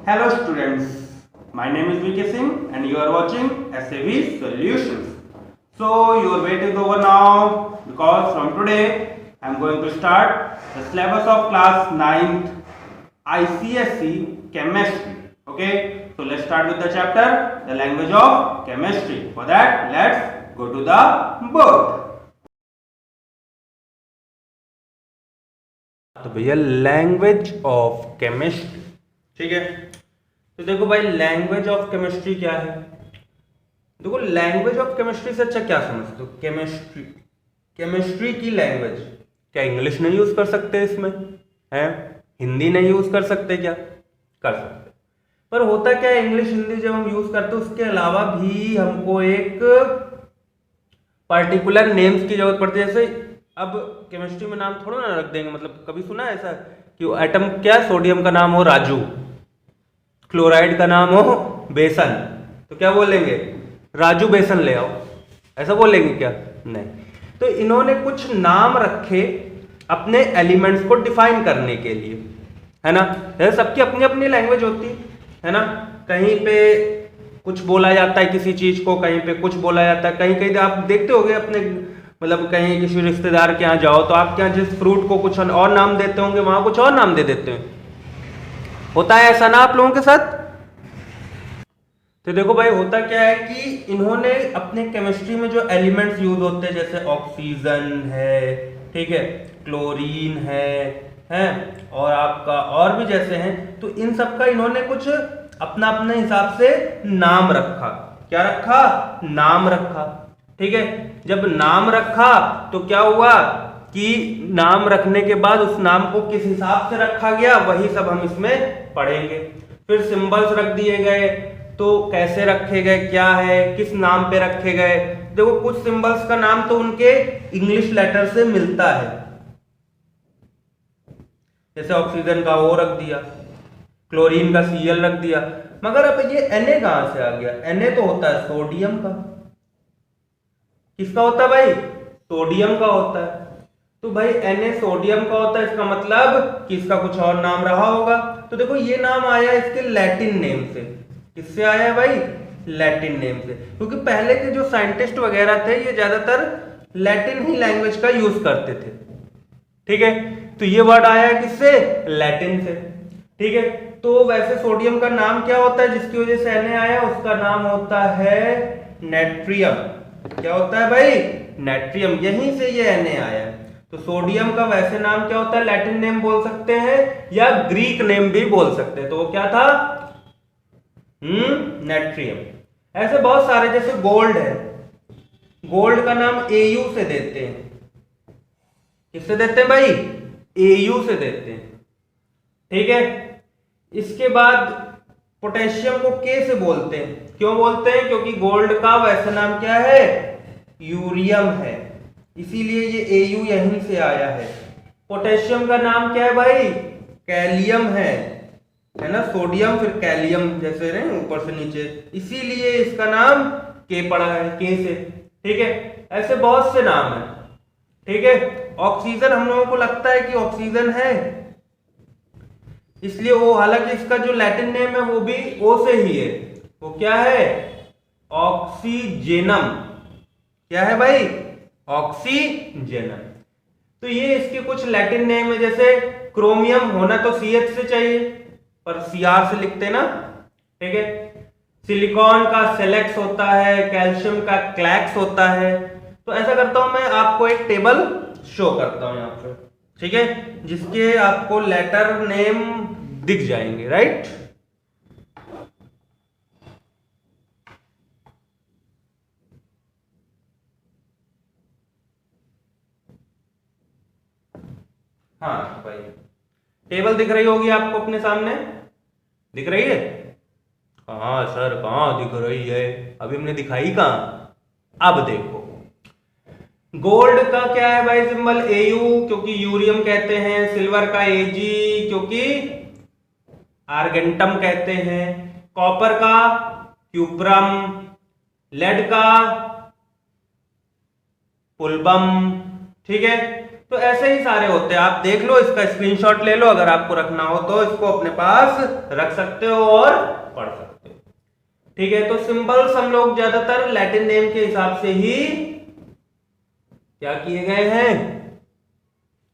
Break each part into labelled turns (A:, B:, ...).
A: Hello students, my name is VK Singh and you are watching SAV Solutions. So your wait is over now because from today I am going to start the syllabus of class 9th ICSE Chemistry. Okay, so let's start with the chapter the language of chemistry. For that let's go to the board. तो भैया language of chemistry, ठीक है। तो देखो भाई language of chemistry क्या है। देखो लैंग्वेज ऑफ केमिस्ट्री से अच्छा क्या समझते हो? केमिस्ट्री की लैंग्वेज क्या इंग्लिश नहीं यूज कर सकते इसमें? है हिंदी नहीं यूज कर सकते? क्या कर सकते, पर होता क्या है इंग्लिश हिंदी जब हम यूज करते हैं उसके अलावा भी हमको एक पर्टिकुलर नेम्स की जरूरत पड़ती है। जैसे अब केमिस्ट्री में नाम थोड़ा ना रख देंगे, मतलब कभी सुना है ऐसा कि एटम क्या सोडियम का नाम हो राजू, क्लोराइड का नाम हो बेसन, तो क्या बोलेंगे? राजू बेसन ले आओ, ऐसा बोलेंगे क्या? नहीं। तो इन्होंने कुछ नाम रखे अपने एलिमेंट्स को डिफाइन करने के लिए, है ना। जैसे सबकी अपनी अपनी लैंग्वेज होती है ना। कहीं पे कुछ बोला जाता है किसी चीज को, कहीं पे कुछ बोला जाता है, कहीं कहीं आप देखते होंगे अपने मतलब कहीं किसी रिश्तेदार के यहाँ जाओ तो आपके यहाँ जिस फ्रूट को कुछ और नाम देते होंगे वहां कुछ और नाम दे देते हैं। होता है ऐसा ना आप लोगों के साथ? तो देखो भाई होता क्या है कि इन्होंने अपने केमिस्ट्री में जो एलिमेंट्स यूज होते हैं जैसे ऑक्सीजन है, ठीक है, क्लोरीन है और आपका और भी जैसे हैं, तो इन सब का इन्होंने कुछ अपना अपने हिसाब से नाम रखा। क्या रखा? नाम रखा, ठीक है। जब नाम रखा तो क्या हुआ कि नाम रखने के बाद उस नाम को किस हिसाब से रखा गया वही सब हम इसमें पढ़ेंगे। फिर सिंबल्स रख दिए गए, तो कैसे रखे गए, क्या है, किस नाम पे रखे गए। देखो कुछ सिंबल्स का नाम तो उनके इंग्लिश लेटर से मिलता है, जैसे ऑक्सीजन का O रख दिया, क्लोरीन का Cl रख दिया, मगर अब ये Na कहां से आ गया? Na तो होता है सोडियम का। किसका होता है भाई? सोडियम का होता है। तो भाई Na सोडियम का होता है, इसका मतलब कि इसका कुछ और नाम रहा होगा। तो देखो ये नाम आया इसके लैटिन नेम से। किससे आया है भाई? लैटिन नेम से, क्योंकि पहले के जो साइंटिस्ट वगैरह थे ये ज्यादातर लैटिन ही लैंग्वेज का यूज करते थे, ठीक है। तो ये वर्ड आया है किससे? लैटिन से, ठीक है। तो वैसे सोडियम का नाम क्या होता है जिसकी वजह से Na आया? उसका नाम होता है नेट्रियम। क्या होता है भाई? नेट्रियम। यहीं से ये Na आया है। तो सोडियम का वैसे नाम क्या होता है? लैटिन नेम बोल सकते हैं या ग्रीक नेम भी बोल सकते हैं। तो वो क्या था? नेट्रियम। ऐसे बहुत सारे, जैसे गोल्ड है, गोल्ड का नाम Au से देते हैं। किससे देते हैं भाई? Au से देते हैं, ठीक है। इसके बाद पोटेशियम को K से बोलते हैं। क्यों बोलते हैं? क्योंकि गोल्ड का वैसे नाम क्या है? यूरियम है, इसीलिए ये Au यहीं से आया है। पोटेशियम का नाम क्या है भाई? कैलियम है ना। सोडियम फिर कैलियम जैसे रहे ऊपर से नीचे, इसीलिए इसका नाम K पड़ा है, K से, ठीक है। ऐसे बहुत से नाम है, ठीक है। ऑक्सीजन हम लोगों को लगता है कि ऑक्सीजन है, इसलिए वो, हालांकि इसका जो लैटिन नेम है वो भी O से ही है। वो क्या है? ऑक्सीजेनम। क्या है भाई? ऑक्सीजेनम। तो ये इसके कुछ लैटिन नेम है। जैसे क्रोमियम होना तो CH से चाहिए, पर Cr से लिखते ना, ठीक है। सिलिकॉन का सेलेक्स होता है, कैल्शियम का क्लैक्स होता है। तो ऐसा करता हूं मैं आपको एक टेबल शो करता हूं यहां पे, ठीक है, जिसके आपको लेटर नेम दिख जाएंगे, राइट। हाँ भाई टेबल दिख रही होगी आपको अपने सामने, दिख रही है? कहाँ सर, कहाँ दिख रही है? अभी हमने दिखाई कहाँ? अब देखो गोल्ड का क्या है भाई सिंबल? Au, क्योंकि यूरियम कहते हैं। सिल्वर का Ag, क्योंकि आर्गेंटम कहते हैं। कॉपर का क्यूप्रम, लेड का पुलबम, ठीक है। तो ऐसे ही सारे होते हैं, आप देख लो, इसका स्क्रीनशॉट ले लो, अगर आपको रखना हो तो इसको अपने पास रख सकते हो और पढ़ सकते हो। ठीक है, तो सिंबल्स हम लोग ज्यादातर लैटिन नेम के हिसाब से ही क्या किए गए हैं,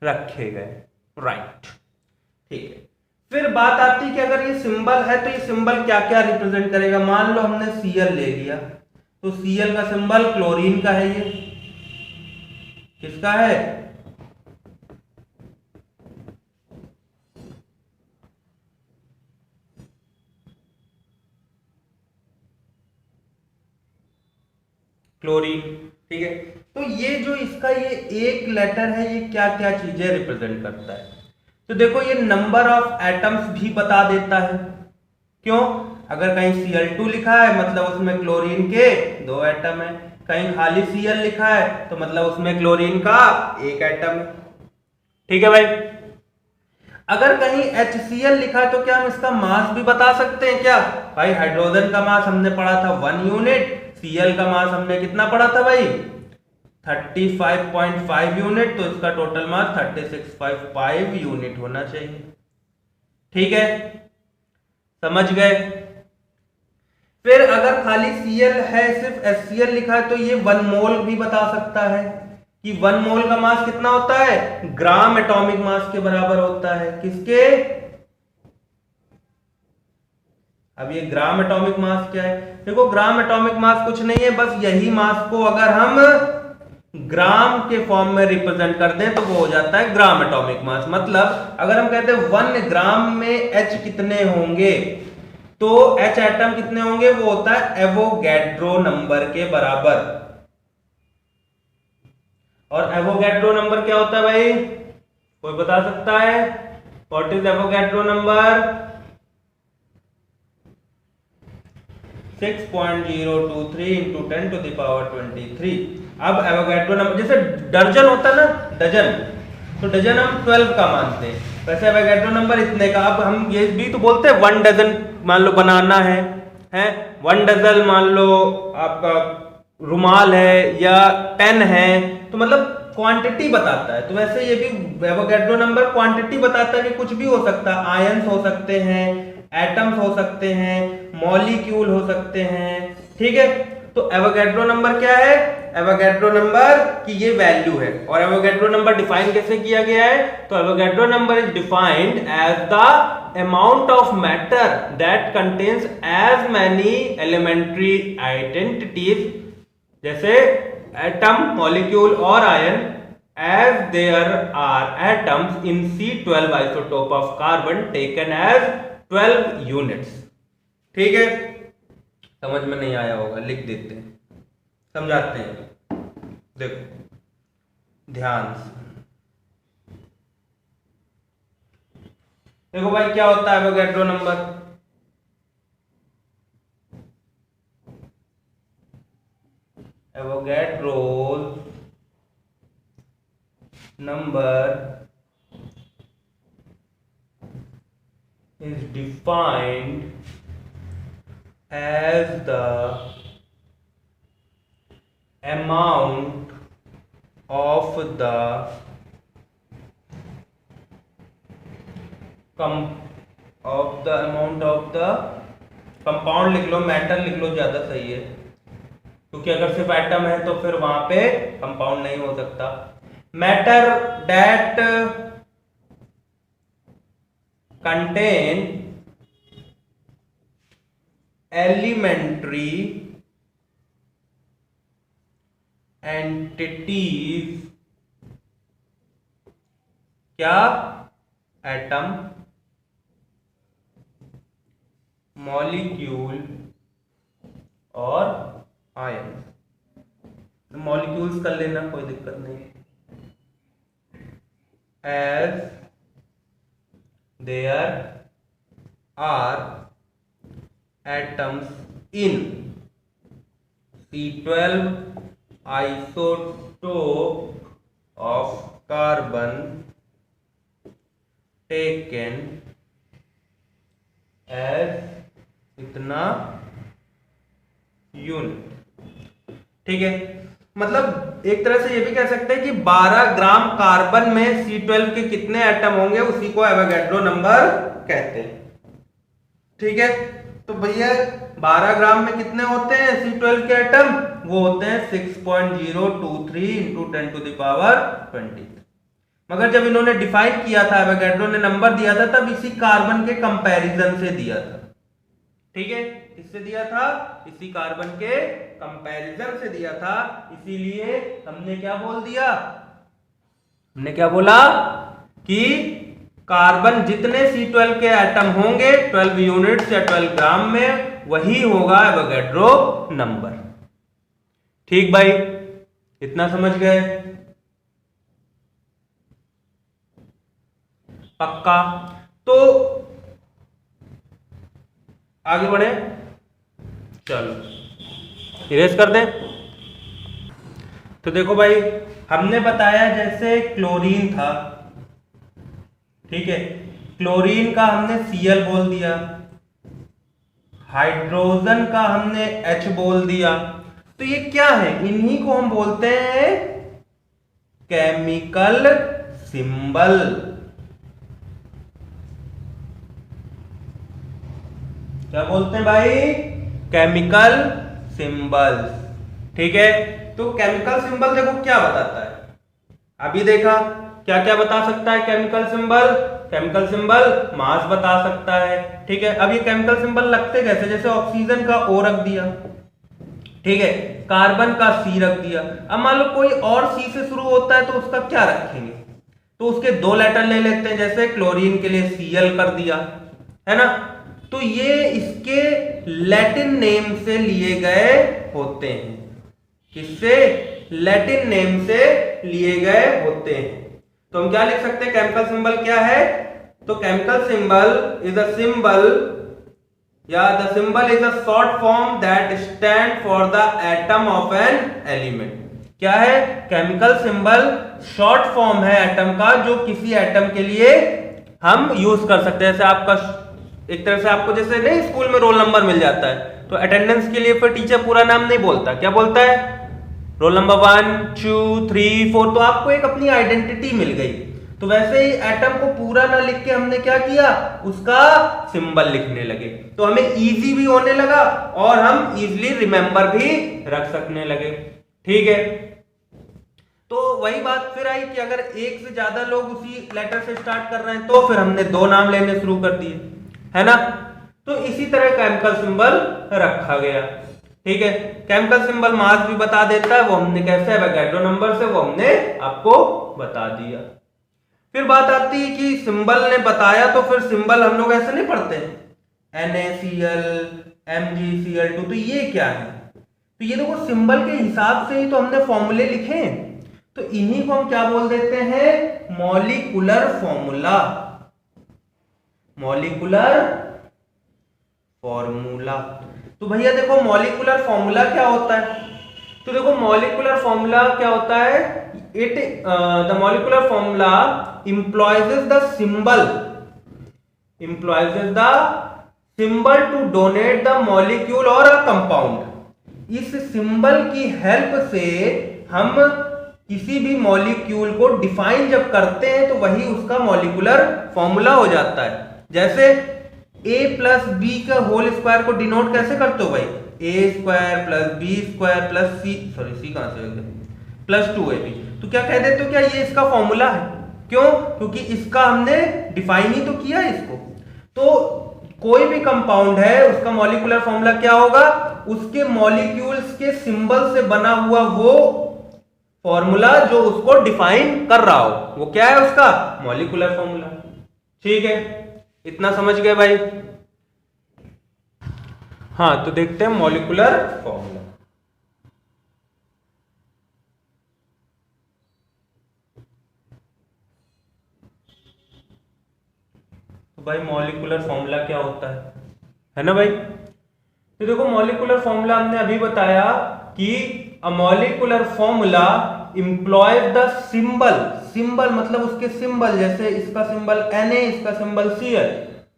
A: रखे गए। राइट, ठीक है। फिर बात आती है कि अगर ये सिंबल है तो ये सिंबल क्या क्या रिप्रेजेंट करेगा। मान लो हमने Cl ले लिया, तो Cl का सिंबल क्लोरीन का है, ये किसका है, क्लोरीन। ठीक है, तो ये जो इसका ये एक लेटर है, ये क्या क्या चीजें रिप्रेजेंट करता है। तो देखो, ये नंबर ऑफ एटम्स भी बता देता है। क्यों, अगर कहीं Cl2 लिखा है मतलब उसमें क्लोरीन के 2 एटम है, कहीं खाली Cl लिखा है तो मतलब उसमें क्लोरीन का 1 एटम है। ठीक है भाई, अगर कहीं HCl लिखा है तो क्या हम इसका मास भी बता सकते हैं क्या। भाई हाइड्रोजन का मास हमने पढ़ा था 1 यूनिट, Cl का मास हमने कितना पढ़ा था भाई 35.5 यूनिट, तो इसका टोटल मास 36.5 यूनिट होना चाहिए। ठीक है, समझ गए। फिर अगर खाली Cl है, सिर्फ HCl लिखा है, तो ये 1 मोल भी बता सकता है कि 1 मोल का मास कितना होता है, ग्राम एटॉमिक मास के बराबर होता है। किसके, अब ये ग्राम एटॉमिक मास क्या है, देखो ग्राम एटॉमिक मास कुछ नहीं है, बस यही मास को अगर हम ग्राम के फॉर्म में रिप्रेजेंट कर दें तो वो हो जाता है ग्राम एटॉमिक मास। मतलब अगर हम कहते हैं 1 ग्राम में H कितने होंगे, तो H एटम कितने होंगे, वो होता है एवोगैड्रो नंबर के बराबर। और एवोगैड्रो नंबर क्या होता है भाई, कोई बता सकता है, what is Avogadro number, 6.023 into 10⁻23। अब एवोगैड्रो नंबर, जैसे दर्जन होता है ना, डजन, तो डजन हम 12 का मानते हैं, वैसे एवोगैड्रो नंबर इतने का। अब हम ये भी तो बोलते हैं 1 डजन मान लो बनाना है 1 डजन मान लो आपका रुमाल है या पेन है, तो मतलब क्वांटिटी बताता है। तो वैसे ये भी एवोगैड्रो नंबर क्वांटिटी बताता है कि कुछ भी हो सकता है, आयंस हो सकते हैं, एटम्स हो सकते हैं, मॉलिक्यूल हो सकते हैं। ठीक है, तो एवोगैड्रो नंबर क्या है, एवोगैड्रो नंबर की ये वैल्यू है। और एवोगैड्रो नंबर डिफाइन कैसे किया गया है, तो Avogadro number is defined as the amount of matter that contains as many elementary identities, जैसे एटम, मॉलिक्यूल और ion, as there are atoms in C12 isotope of carbon taken as 12 units। ठीक है, समझ में नहीं आया होगा, लिख देते हैं, समझाते हैं। देखो ध्यान से, देखो भाई क्या होता है Avogadro number, Avogadro's number is defined as the amount of the compound लिख लो, मैटर लिख लो, ज्यादा सही है, क्योंकि अगर सिर्फ एटम है तो फिर वहां पे कंपाउंड नहीं हो सकता। Matter that contain elementary entities, क्या, एटम, मॉलिक्यूल और आयन। मॉलिक्यूल्स कर लेना, कोई दिक्कत नहीं, as there are atoms in C12 isotope of carbon taken as इतना यूनिट। ठीक है, मतलब एक तरह से ये भी कह सकते हैं कि 12 ग्राम कार्बन में C12 के कितने एटम होंगे उसी को एवोगैड्रो नंबर कहते हैं। ठीक है, तो भैया 12 ग्राम में कितने होते हैं C12 के एटम? वो होते हैं 6.023 इंटू 10 टू द पावर 20। मगर जब इन्होंने डिफाइन किया था, एवोगैड्रो ने नंबर दिया था, तब इसी कार्बन के कंपैरिजन से दिया था। ठीक है, किससे दिया था? इसी कार्बन के कंपैरिजन से दिया था। इसीलिए हमने क्या बोल दिया? हमने क्या बोला कि कार्बन जितने C12 के एटम होंगे 12 यूनिट्स या 12 ग्राम में, वही होगा एवोगैड्रो नंबर। ठीक भाई, इतना समझ गए? पक्का? तो आगे बढ़े, चलो इरेज कर दें। तो देखो भाई, हमने बताया जैसे क्लोरीन था, ठीक है, क्लोरीन का हमने Cl बोल दिया, हाइड्रोजन का हमने H बोल दिया। तो ये क्या है? इन्हीं को हम बोलते हैं केमिकल सिंबल। क्या बोलते हैं भाई? Chemical symbols. ठीक है, तो केमिकल सिंबल देखो क्या बताता है। अभी देखा क्या क्या बता सकता है केमिकल सिंबल? केमिकल सिंबल मास बता सकता है। ठीक है, अब ये केमिकल सिंबल लगते कैसे? जैसे ऑक्सीजन का O रख दिया, ठीक है, कार्बन का C रख दिया। अब मान लो कोई और C से शुरू होता है तो उसका क्या रखेंगे? तो उसके 2 लेटर ले लेते हैं, जैसे क्लोरीन के लिए Cl कर दिया, है ना। तो ये इसके लैटिन नेम से लिए गए होते हैं। किससे? लैटिन नेम से लिए गए होते हैं। तो हम क्या लिख सकते हैं? केमिकल सिंबल क्या है? तो chemical symbol is a symbol या the symbol is a short form that stand for the atom of an element. क्या है? केमिकल सिंबल शॉर्ट फॉर्म है एटम का, जो किसी एटम के लिए हम यूज कर सकते हैं। जैसे आपका एक तरह से आपको जैसे नहीं स्कूल में रोल नंबर मिल जाता है, तो अटेंडेंस के लिए फिर टीचर पूरा नाम नहीं बोलता, क्या बोलता है? Roll number 1 2 3 4। तो आपको एक अपनी आइडेंटिटी मिल गई। तो वैसे ही एटम को पूरा ना लिख के हमने क्या किया? उसका सिंबल लिखने लगे, तो हमें इजी भी होने लगा और हम इजीली रिमेंबर भी रख सकने लगे। ठीक है, तो वही बात फिर आई कि अगर एक से ज्यादा लोग उसी लेटर से स्टार्ट कर रहे हैं तो फिर हमने 2 नाम लेने शुरू कर दिए, है ना। तो इसी तरह केमिकल सिंबल रखा गया। ठीक है, केमिकल सिंबल मास भी बता देता है, वो हमने कैसे? एवोगैड्रो नंबर से, वो हमने आपको बता दिया। फिर बात आती है कि सिंबल ने बताया तो फिर सिंबल हम लोग ऐसे नहीं पढ़ते NaCl MgCl2। तो ये क्या है? तो ये देखो सिंबल के हिसाब से ही तो हमने फॉर्मूले लिखे हैं। तो इन्हीं को हम क्या बोल देते हैं? Molecular formula. Molecular formula. तो भैया देखो मॉलिक्यूलर फॉर्मूला क्या होता है? तो देखो मॉलिक्यूलर फॉर्मूला क्या होता है? It the molecular formula implies the symbol to donate the molecule or a compound। इस सिंबल की हेल्प से हम किसी भी मॉलिक्यूल को डिफाइन जब करते हैं तो वही उसका मॉलिक्यूलर फॉर्मूला हो जाता है। जैसे a प्लस बी का होल स्क्वायर को डिनोट कैसे करते हो भाई? a square plus B square plus C, sorry C कहां से हो गया, प्लस 2ab। तो क्या कह देते हो? क्या ये इसका फॉर्मूला है? क्यों? क्योंकि इसका हमने डिफाइन ही तो किया है इसको। तो कोई भी कंपाउंड है उसका मॉलिक्यूलर फॉर्मूला क्या होगा? उसके मॉलिक्यूल्स के सिंबल से बना हुआ वो फॉर्मूला जो उसको डिफाइन कर रहा हो, वो क्या है? उसका मॉलिक्यूलर फॉर्मूला। ठीक है, इतना समझ गए भाई? हाँ, तो देखते हैं मॉलिक्यूलर फॉर्मूला। तो भाई मॉलिक्यूलर फॉर्मूला क्या होता है ना भाई? तो देखो मॉलिक्यूलर फॉर्मूला हमने अभी बताया कि अ molecular formula employees the symbol. Symbol मतलब उसके सिंबल, जैसे इसका सिंबल Na, इसका सिंबल Cl,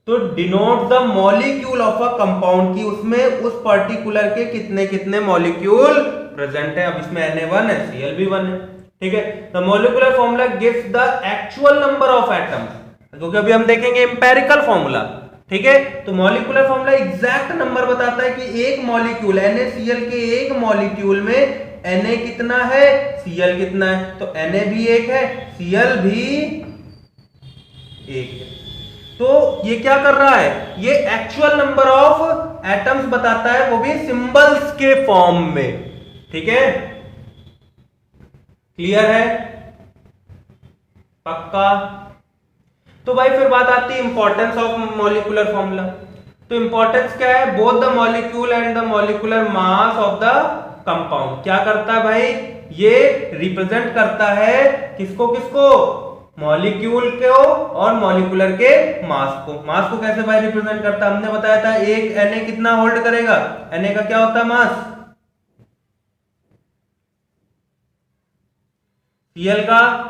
A: तो denote the molecule of a compound की उसमें उस पर्टिकुलर के कितने कितने मॉलिक्यूल प्रेजेंट है, अब इसमें Na1 है, Cl भी 1 है, ठीक है। The molecular formula gives the actual number of atoms, क्योंकि अभी हम देखेंगे एम्पेरिकल फॉर्मूला, ठीक है। तो मॉलिक्यूलर फॉर्मूला एग्जैक्ट नंबर बताता है कि एक मॉलिक्यूल NaCl के एक मॉलिक्यूल में Na कितना है, Cl कितना है, तो Na भी एक है, Cl भी एक है। तो ये क्या कर रहा है, ये एक्चुअल नंबर ऑफ एटम्स बताता है, वो भी सिंबल्स के फॉर्म में, ठीक है। क्लियर है, पक्का। तो भाई फिर बात आती है इंपॉर्टेंस ऑफ मॉलिक्यूलर फॉर्मूला। तो इंपॉर्टेंस क्या है, both the molecule and the molecular mass of the compound. क्या करता है भाई, ये रिप्रेजेंट करता है किसको किसको, मॉलिक्यूल को और मॉलिक्यूलर के मास को। मास को कैसे भाई रिप्रेजेंट करता है, हमने बताया था एक Na कितना होल्ड करेगा, Na का क्या होता है मास, Cl का,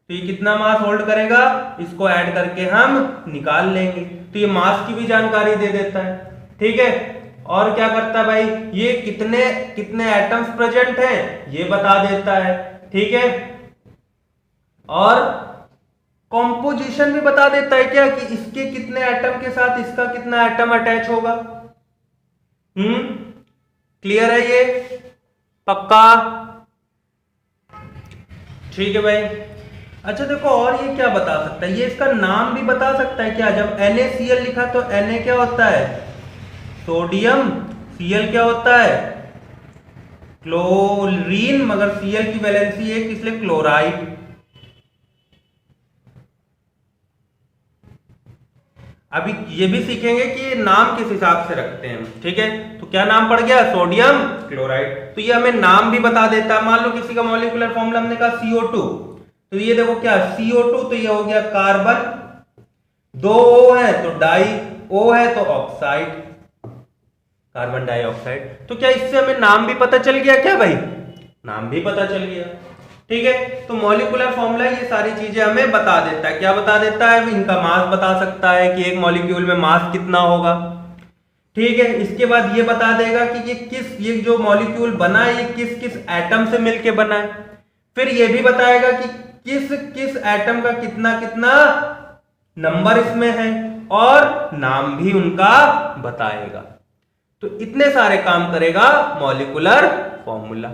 A: तो ये कितना मास होल्ड करेगा, इसको ऐड करके हम निकाल लेंगे। तो ये मास की भी जानकारी दे देता है, ठीक है। और क्या करता है भाई, ये कितने कितने एटम्स प्रेजेंट हैं ये बता देता है, ठीक है। और कॉम्पोजिशन भी बता देता है क्या, कि इसके कितने एटम के साथ इसका कितना एटम अटैच होगा। क्लियर है ये, पक्का, ठीक है भाई। अच्छा देखो, और ये क्या बता सकता है, ये इसका नाम भी बता सकता है क्या। जब NaCl लिखा तो Na क्या होता है, सोडियम, Cl क्या होता है, क्लोरीन, मगर Cl की वैलेंसी है इसलिए क्लोराइड। अभी ये भी सीखेंगे कि नाम किस हिसाब से रखते हैं, ठीक है। तो क्या नाम पड़ गया, सोडियम क्लोराइड। तो ये हमें नाम भी बता देता है। मान लो किसी का मॉलिक्यूलर फॉर्मूला हमने कहा CO2, तो ये देखो क्या CO2, तो ये हो गया कार्बन, 2 O है तो डाई, O है तो ऑक्साइड, कार्बन डाइऑक्साइड। तो क्या इससे हमें नाम भी पता चल गया क्या भाई, नाम भी पता चल गया, ठीक है। तो मॉलिक्यूलर फॉर्मूला ये सारी चीजें हमें बता देता है। क्या बता देता है, इनका मास बता सकता है कि एक मॉलिक्यूल में मास कितना होगा, ठीक है। इसके बाद ये बता देगा कि ये जो मॉलिक्यूल बना है ये किस किस एटम से मिलके बना है। फिर ये भी बताएगा कि किस किस एटम का कितना कितना नंबर इसमें है, और नाम भी उनका बताएगा। तो इतने सारे काम करेगा मॉलिक्यूलर फॉर्मूला।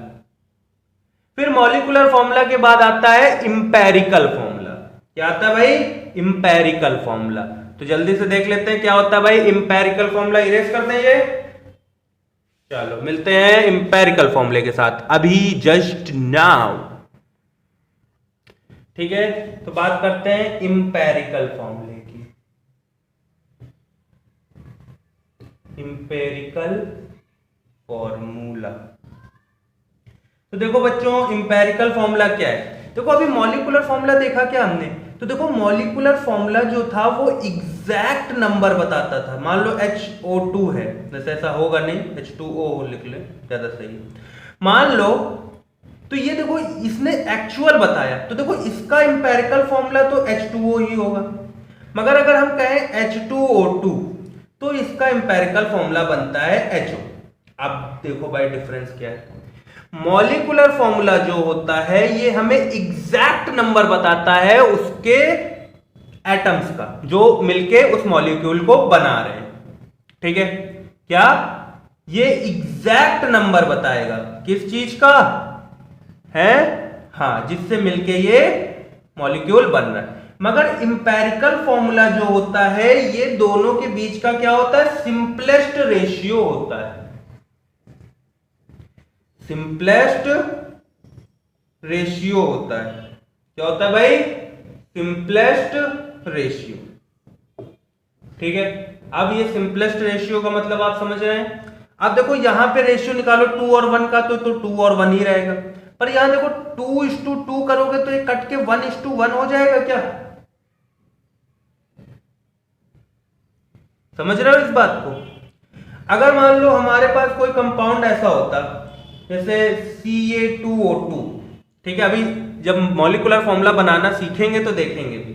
A: फिर मॉलिक्यूलर फॉर्मूला के बाद आता है इंपेरिकल फॉर्मूला। क्या आता है भाई, इंपेरिकल फॉर्मूला। तो जल्दी से देख लेते हैं क्या होता है भाई इंपेरिकल फॉर्मूला। इरेज कर देंगे, चलो मिलते हैं इंपेरिकल फॉर्मूले के साथ अभी जस्ट नाउ, ठीक है। तो बात करते हैं इंपेरिकल फॉर्मूले की। इंपेरिकल फॉर्मूला, तो देखो बच्चों इंपेरिकल फॉर्मूला क्या है। देखो अभी मॉलिक्यूलर फॉर्मूला देखा क्या हमने, तो देखो मॉलिक्यूलर फॉर्मूला जो था वो एग्जैक्ट नंबर बताता था। मान लो HO2 है, वैसे ऐसा होगा नहीं, H2O लिख ले ज्यादा सही है। मान लो, तो ये देखो इसने एक्चुअल बताया, तो देखो इसका इंपेरिकल फॉर्मूला तो H2O ही होगा। मगर अगर हम कहें H2O2 तो इसका इंपेरिकल फॉर्मूला बनता है HO। अब देखो भाई डिफरेंस क्या है, मॉलिक्यूलर फॉर्मूला जो होता है ये हमें एग्जैक्ट नंबर बताता है उसके एटम्स का जो मिलके उस मॉलिक्यूल को बना रहे हैं, ठीक है। क्या ये एग्जैक्ट नंबर बताएगा किस चीज का है, हाँ, जिससे मिलके ये मॉलिक्यूल बन रहा है। मगर इंपेरिकल फॉर्मूला जो होता है ये दोनों के बीच का क्या होता है, सिंपलेस्ट रेशियो होता है। सिंपलेस्ट रेशियो होता है। क्या होता है भाई, सिंपलेस्ट रेशियो, ठीक है। अब ये सिंपलेस्ट रेशियो का मतलब आप समझ रहे हैं। अब देखो यहां पे रेशियो निकालो 2 और 1 का, तो 2 और 1 ही रहेगा। पर यहां देखो 2:2 करोगे तो ये कट के 1:1 हो जाएगा क्या, समझ रहे हो इस बात को। अगर मान लो हमारे पास कोई कंपाउंड ऐसा होता जैसे Ca2O2, ठीक है। अभी जब मॉलिक्यूलर फॉर्मूला बनाना सीखेंगे तो देखेंगे भी,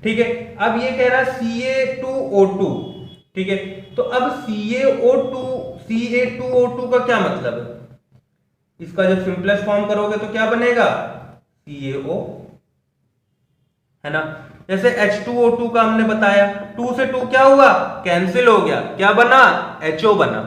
A: ठीक है। अब ये कह रहा है Ca2O2, ठीक है। तो अब Ca2O2 का क्या मतलब है, इसका जब सिंपलेस्ट फॉर्म करोगे तो क्या बनेगा, CaO, है ना। जैसे H2O2 का हमने बताया, 2 से 2 क्या हुआ, कैंसिल हो गया, क्या बना, HO बना।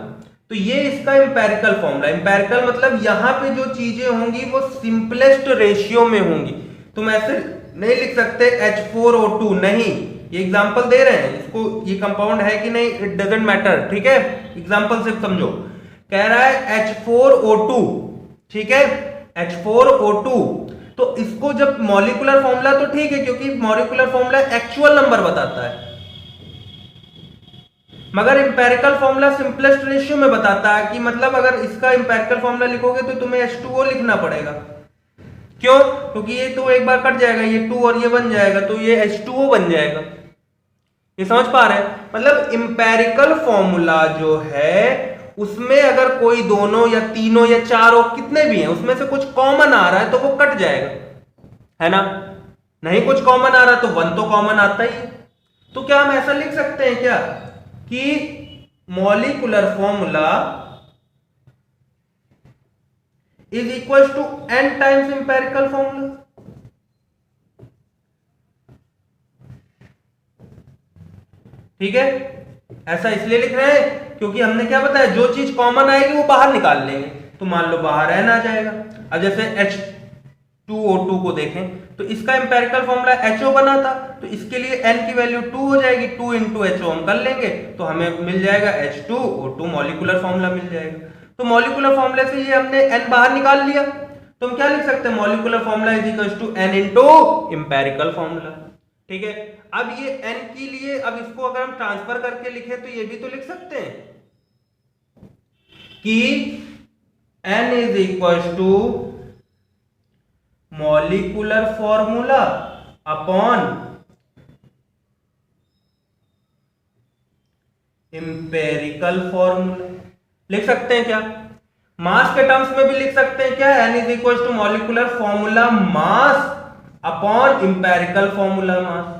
A: तो ये इसका इंपेरिकल फॉर्मूला, इंपेरिकल मतलब यहां पे जो चीजें होंगी वो सिंपलेस्ट रेशियो में होंगी। तुम ऐसे नहीं लिख सकते H4O2, नहीं, ये एग्जांपल दे रहे हैं, इसको ये कंपाउंड है कि नहीं इट डजंट मैटर, ठीक है, एग्जांपल सिर्फ समझो। कह रहा है H4O2, ठीक है, H4O2, तो इसको जब मॉलिक्यूलर फॉर्मूला तो ठीक है, क्योंकि मॉलिक्यूलर फॉर्मूला एक्चुअल नंबर बताता है, मगर इंपेरिकल फॉर्मूला सिंपलेस्ट रेशियो में बताता है कि मतलब अगर इसका इंपेरिकल फॉर्मूला लिखोगे तो तुम्हें H2O लिखना पड़ेगा। क्यों, क्योंकि ये तो एक बार कट जाएगा, ये 2 और ये बन जाएगा, तो ये H2O बन जाएगा। ये समझ पा रहे हैं, मतलब इंपेरिकल फॉर्मूला जो है उसमें अगर कोई दोनों या तीनों या चारों कितने भी हैं उसमें से कुछ कॉमन आ रहा है तो वो कट जाएगा, है ना। नहीं कुछ कॉमन आ रहा तो 1 तो कॉमन आता ही है। तो क्या हम ऐसा लिख सकते हैं क्या कि molecular formula is equal to n times empirical formula. ठीक है, ऐसा इसलिए लिख रहे हैं क्योंकि हमने क्या बताया, जो चीज कॉमन आएगी वो बाहर निकाल लेंगे। तो मान लो बाहर n आ जाएगा। अब जैसे H2O2 को देखें तो इसका इंपेरिकल फॉर्मूला HO बना था, तो इसके लिए n की वैल्यू 2 हो जाएगी, 2 इंटू HO हम कर लेंगे तो हमें मिल जाएगा H2O2, मॉलिक्यूलर फॉर्मूला मिल जाएगा। तो मॉलिक्यूलर फॉर्मूले से ये हमने n बाहर निकाल लिया, तो हम क्या लिख सकते हैं, molecular formula is equal to n into empirical formula. ठीक है, अब ये n के लिए, अब इसको अगर हम ट्रांसफर करके लिखे तो ये भी तो लिख सकते हैं कि n is equal to molecular formula upon empirical formula. लिख सकते हैं क्या, मास के टर्म्स में भी लिख सकते हैं क्या, n is equal to molecular formula mass upon empirical formula mass.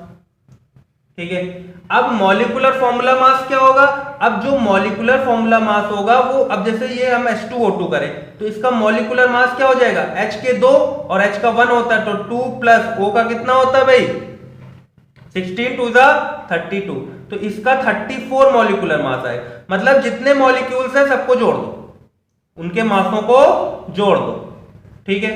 A: ठीक है, अब मॉलिक्यूलर फॉर्मूला मास क्या होगा, अब जो मॉलिक्यूलर फॉर्मूला मास होगा वो, अब जैसे ये हम H2O2 करें तो इसका मॉलिक्यूलर मास क्या हो जाएगा, H के 2 और H का 1 होता है, तो 2 प्लस O का कितना होता है भाई, 16 2 जा 32, तो इसका 34 मॉलिक्यूलर मास है। मतलब जितने मॉलिक्यूल्स हैं सबको जोड़ दो, उनके मासों को जोड़ दो। ठीक है,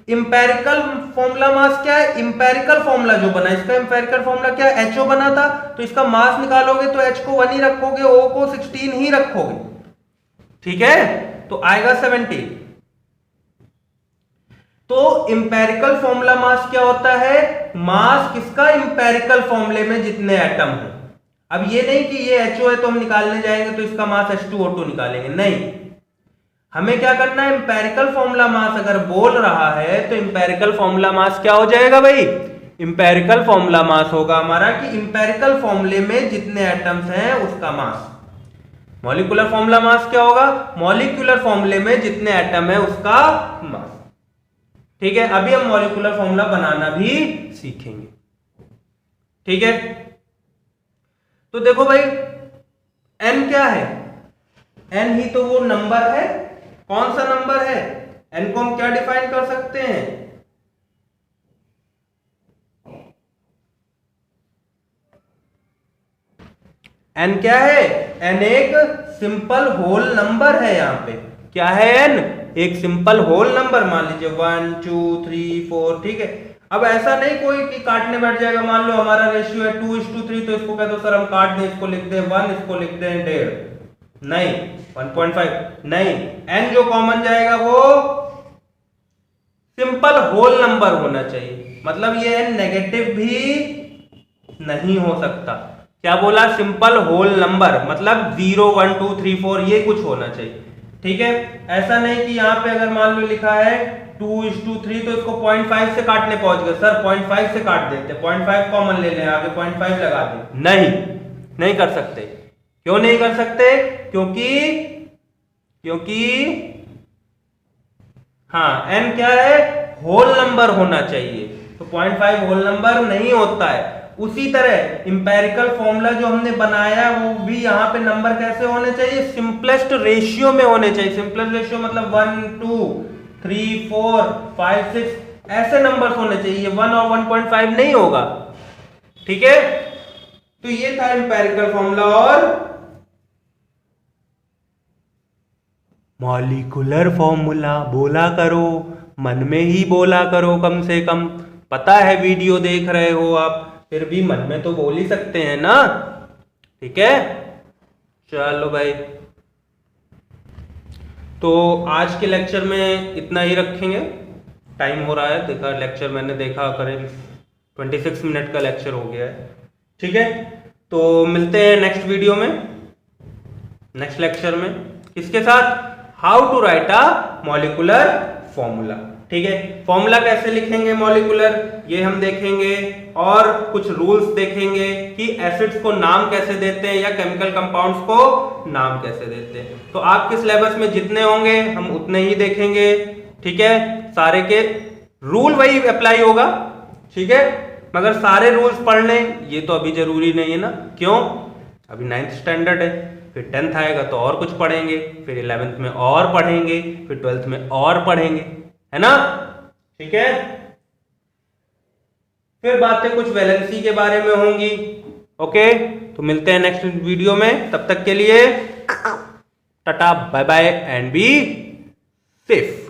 A: इंपेरिकल फॉर्मूला मास क्या है, इंपेरिकल फॉर्मूला जो बना, इसका इंपेरिकल फॉर्मूला क्या है, HO बना था, तो इसका मास निकालोगे तो H को 1 ही रखोगे, O को 16 ही रखोगे। ठीक है, तो आएगा 70। तो इंपेरिकल फॉर्मूला मास क्या होता है, मास किसका, इंपेरिकल फॉर्मूले में जितने एटम हो। अब ये नहीं कि ये HO है तो हम निकालने जाएंगे तो इसका मास H2O2 निकालेंगे, नहीं, हमें क्या करना है, इंपेरिकल फॉर्मूला मास अगर बोल रहा है तो इंपेरिकल फॉर्मूला मास क्या हो जाएगा भाई, इंपेरिकल फॉर्मूला मास होगा हमारा कि इंपेरिकल फॉर्मूले में जितने एटम्स हैं उसका मास। मॉलिक्यूलर फॉर्मूला मास क्या होगा, मॉलिक्यूलर फॉर्मूले में जितने एटम है उसका मास। ठीक है, अभी हम मॉलिक्यूलर फॉर्मूला बनाना भी सीखेंगे। ठीक है, तो देखो भाई n क्या है, n ही तो वो नंबर है, कौन सा नंबर है, n को हम क्या डिफाइन कर सकते हैं, n क्या है, n एक सिंपल होल नंबर है। यहां पे क्या है, n एक सिंपल होल नंबर, मान लीजिए 1 2 3 4। ठीक है, अब ऐसा नहीं कोई कि काटने बैठ जाएगा, मान लो हमारा रेशियो है 2:3, तो इसको कह दो सर हम काट दें, इसको लिख दें 1, इसको लिख दें 1.5, नहीं 1.5 नहीं, n जो कॉमन जाएगा वो सिंपल होल नंबर होना चाहिए, मतलब ये n नेगेटिव भी नहीं हो सकता। क्या बोला, सिंपल होल नंबर, मतलब 0 1 2 3 4 ये कुछ होना चाहिए। ठीक है, ऐसा नहीं कि यहां पे अगर मान लो लिखा है 2:3 तो इसको 0.5 से काटने पहुंच गए, सर 0.5 से काट देते, 0.5 कॉमन ले लें, आगे 0.5 लगा दें, नहीं कर सकते। क्यों नहीं कर सकते, क्योंकि हाँ n क्या है, होल नंबर होना चाहिए, तो 0.5 होल नंबर नहीं होता है। उसी तरह इंपेरिकल फॉर्मूला जो हमने बनाया वो भी यहाँ पे नंबर कैसे होने चाहिए, सिंपलेस्ट रेशियो में होने चाहिए। सिंपलेस्ट रेशियो मतलब 1 2 3 4 5 6 ऐसे नंबर्स होने चाहिए, 1 और 1.5 नहीं होगा। ठीक है, तो ये था एम्पिरिकल फॉर्मूला और मॉलिक्यूलर फॉर्मूला। बोला करो, मन में ही बोला करो, कम से कम। पता है वीडियो देख रहे हो आप, फिर भी मन में तो बोल ही सकते हैं ना। ठीक है, चलो भाई, तो आज के लेक्चर में इतना ही रखेंगे। टाइम हो रहा है, देखा लेक्चर मैंने देखा करीब 26 मिनट का लेक्चर हो गया है। ठीक है, तो मिलते हैं नेक्स्ट वीडियो में, नेक्स्ट लेक्चर में। किसके साथ? How to write a molecular formula. ठीक है, फॉर्मूला कैसे लिखेंगे मॉलिक्यूलर, ये हम देखेंगे, और कुछ रूल्स देखेंगे कि एसिड्स को नाम कैसे देते हैं या केमिकल कंपाउंड्स को नाम कैसे देते हैं। तो आपके सिलेबस में जितने होंगे हम उतने ही देखेंगे। ठीक है, सारे के रूल वही अप्लाई होगा। ठीक है, मगर सारे रूल्स पढ़ लें ये तो अभी जरूरी नहीं है ना। क्यों? अभी 9th स्टैंडर्ड है, फिर 10th आएगा तो और कुछ पढ़ेंगे, फिर 11th में और पढ़ेंगे, फिर 12th में और पढ़ेंगे, है ना। ठीक है, फिर बातें कुछ वैलेंसी के बारे में होंगी। ओके, तो मिलते हैं नेक्स्ट वीडियो में, तब तक के लिए tata bye bye and be safe.